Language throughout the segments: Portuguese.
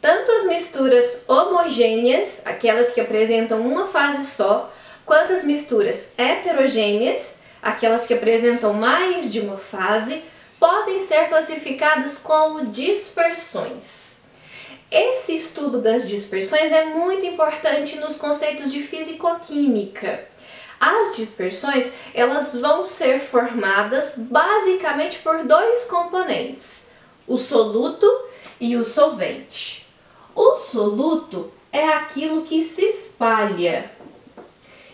tanto as misturas homogêneas, aquelas que apresentam uma fase só, quanto as misturas heterogêneas, aquelas que apresentam mais de uma fase, podem ser classificadas como dispersões. Esse estudo das dispersões é muito importante nos conceitos de fisicoquímica. As dispersões, elas vão ser formadas basicamente por dois componentes, o soluto e o solvente. O soluto é aquilo que se espalha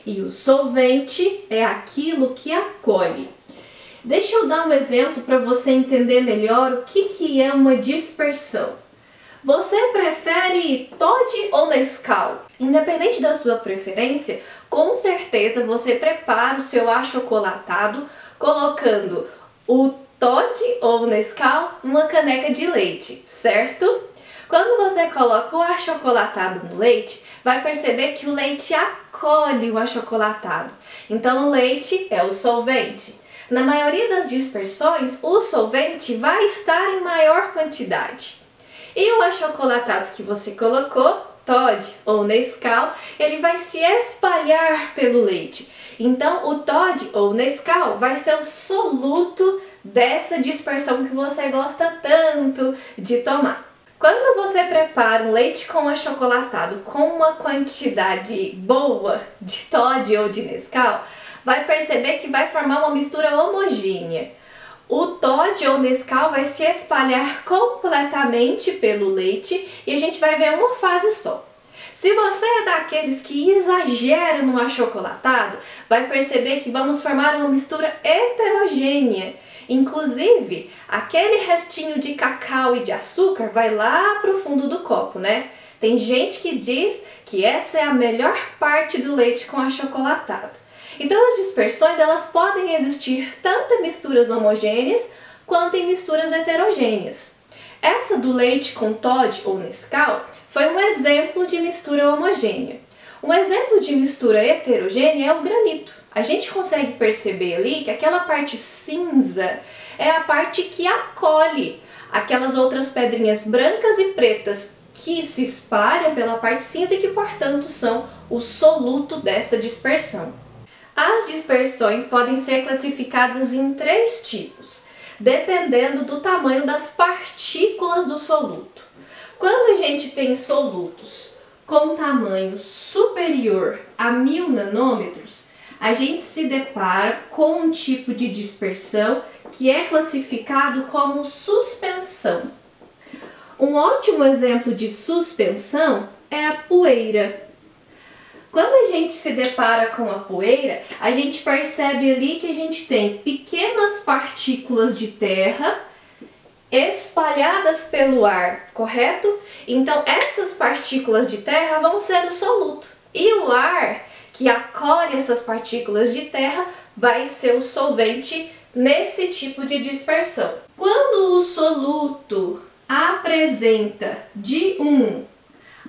e o solvente é aquilo que acolhe. Deixa eu dar um exemplo para você entender melhor o que é uma dispersão. Você prefere Toddy ou Nescau? Independente da sua preferência, com certeza você prepara o seu achocolatado colocando o Toddy ou Nescau numa caneca de leite, certo? Quando você coloca o achocolatado no leite, vai perceber que o leite acolhe o achocolatado. Então o leite é o solvente. Na maioria das dispersões, o solvente vai estar em maior quantidade. E o achocolatado que você colocou, Toddy ou Nescau, ele vai se espalhar pelo leite. Então o Toddy ou Nescau vai ser o soluto dessa dispersão que você gosta tanto de tomar. Quando você prepara um leite com achocolatado com uma quantidade boa de Toddy ou de Nescau, vai perceber que vai formar uma mistura homogênea. O Toddy ou Nescau vai se espalhar completamente pelo leite e a gente vai ver uma fase só. Se você é daqueles que exagera no achocolatado, vai perceber que vamos formar uma mistura heterogênea. Inclusive, aquele restinho de cacau e de açúcar vai lá para o fundo do copo, né? Tem gente que diz que essa é a melhor parte do leite com achocolatado. Então as dispersões elas podem existir tanto em misturas homogêneas quanto em misturas heterogêneas. Essa do leite com Toddy ou Nescau foi um exemplo de mistura homogênea. Um exemplo de mistura heterogênea é o granito. A gente consegue perceber ali que aquela parte cinza é a parte que acolhe aquelas outras pedrinhas brancas e pretas que se espalham pela parte cinza e que, portanto, são o soluto dessa dispersão. As dispersões podem ser classificadas em 3 tipos, dependendo do tamanho das partículas do soluto. Quando a gente tem solutos com tamanho superior a 1000 nanômetros, a gente se depara com um tipo de dispersão que é classificado como suspensão. Um ótimo exemplo de suspensão é a poeira. Quando a gente se depara com a poeira, a gente percebe ali que a gente tem pequenas partículas de terra espalhadas pelo ar, correto? Então essas partículas de terra vão ser o soluto. E o ar que acolhe essas partículas de terra vai ser o solvente nesse tipo de dispersão. Quando o soluto apresenta de 1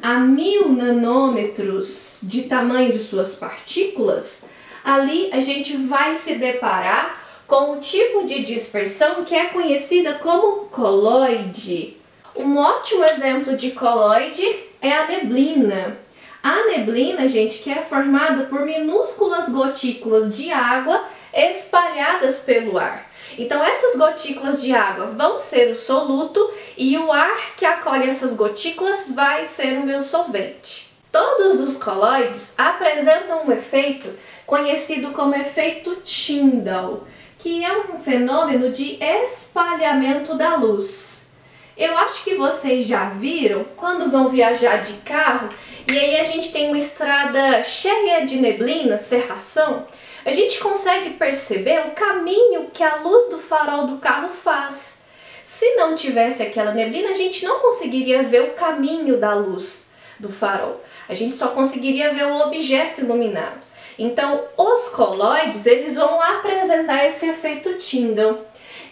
a 1000 nanômetros de tamanho de suas partículas, ali a gente vai se deparar com um tipo de dispersão que é conhecida como coloide. Um ótimo exemplo de coloide é a neblina. A neblina, gente, que é formada por minúsculas gotículas de água espalhadas pelo ar. Então essas gotículas de água vão ser o soluto e o ar que acolhe essas gotículas vai ser o meu solvente. Todos os coloides apresentam um efeito conhecido como efeito Tyndall, que é um fenômeno de espalhamento da luz. Eu acho que vocês já viram quando vão viajar de carro e aí a gente tem uma estrada cheia de neblina, cerração. A gente consegue perceber o caminho que a luz do farol do carro faz. Se não tivesse aquela neblina, a gente não conseguiria ver o caminho da luz do farol. A gente só conseguiria ver o objeto iluminado. Então, os coloides, eles vão apresentar esse efeito Tyndall.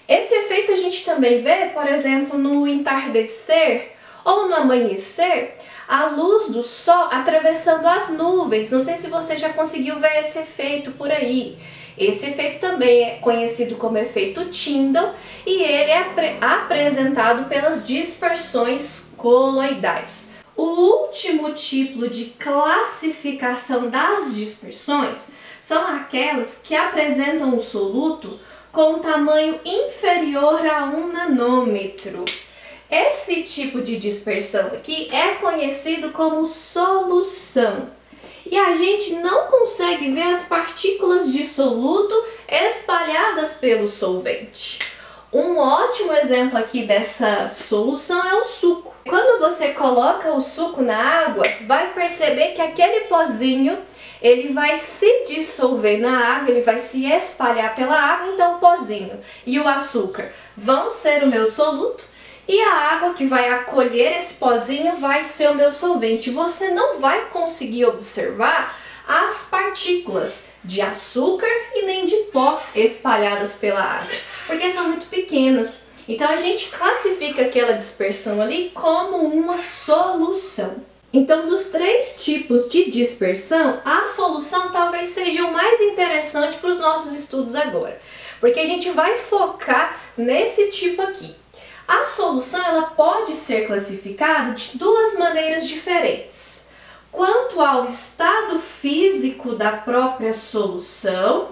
Esse efeito a gente também vê, por exemplo, no entardecer ou no amanhecer, a luz do sol atravessando as nuvens. Não sei se você já conseguiu ver esse efeito por aí. Esse efeito também é conhecido como efeito Tyndall e ele é apresentado pelas dispersões coloidais. O último tipo de classificação das dispersões são aquelas que apresentam o soluto com tamanho inferior a 1 nanômetro. Esse tipo de dispersão aqui é conhecido como solução. E a gente não consegue ver as partículas de soluto espalhadas pelo solvente. Um ótimo exemplo aqui dessa solução é o suco. Quando você coloca o suco na água, vai perceber que aquele pozinho ele vai se dissolver na água, ele vai se espalhar pela água, então o pozinho e o açúcar vão ser o meu soluto e a água que vai acolher esse pozinho vai ser o meu solvente. Você não vai conseguir observar as partículas de açúcar e nem de pó espalhadas pela água, porque são muito pequenas. Então a gente classifica aquela dispersão ali como uma solução. Então, dos 3 tipos de dispersão, a solução talvez seja o mais interessante para os nossos estudos agora, porque a gente vai focar nesse tipo aqui. A solução ela pode ser classificada de 2 maneiras diferentes. Quanto ao estado físico da própria solução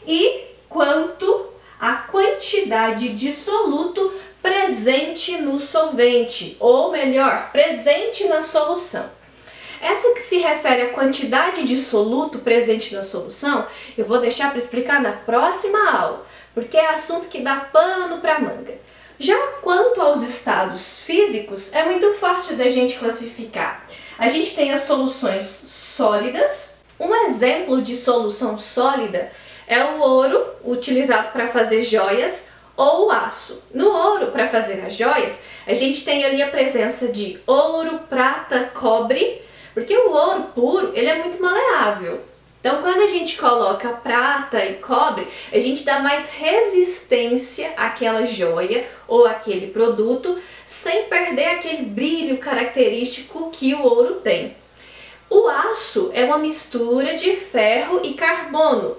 e quanto à quantidade de soluto presente no solvente, ou melhor, presente na solução. Essa que se refere à quantidade de soluto presente na solução, eu vou deixar para explicar na próxima aula, porque é assunto que dá pano para manga. Já quanto aos estados físicos, é muito fácil da gente classificar. A gente tem as soluções sólidas. Um exemplo de solução sólida é o ouro, utilizado para fazer joias, ou o aço. No ouro, para fazer as joias, a gente tem ali a presença de ouro, prata, cobre, porque o ouro puro ele é muito maleável. Então, quando a gente coloca prata e cobre, a gente dá mais resistência àquela joia ou àquele produto, sem perder aquele brilho característico que o ouro tem. O aço é uma mistura de ferro e carbono,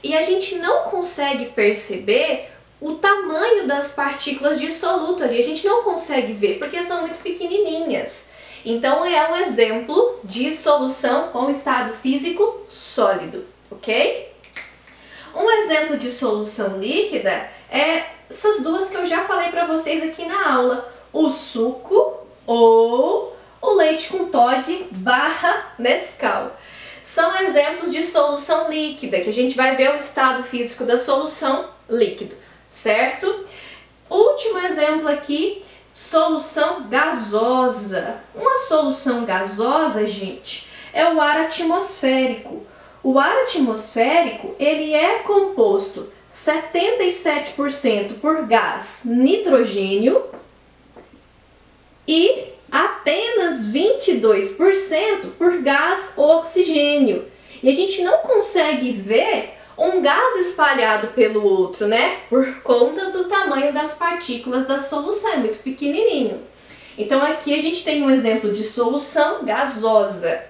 e a gente não consegue perceber o tamanho das partículas de soluto ali, a gente não consegue ver porque são muito pequenininhas. Então é um exemplo de solução com estado físico sólido, ok? Um exemplo de solução líquida é essas duas que eu já falei para vocês aqui na aula, o suco ou o leite com Toddy / Nescau. São exemplos de solução líquida, que a gente vai ver o estado físico da solução líquido, certo? Último exemplo aqui, solução gasosa. Uma solução gasosa, gente, é o ar atmosférico. O ar atmosférico, ele é composto 77% por gás nitrogênio e apenas 22% por gás oxigênio. E a gente não consegue ver um gás espalhado pelo outro, né? Por conta do tamanho das partículas da solução, é muito pequenininho. Então aqui a gente tem um exemplo de solução gasosa.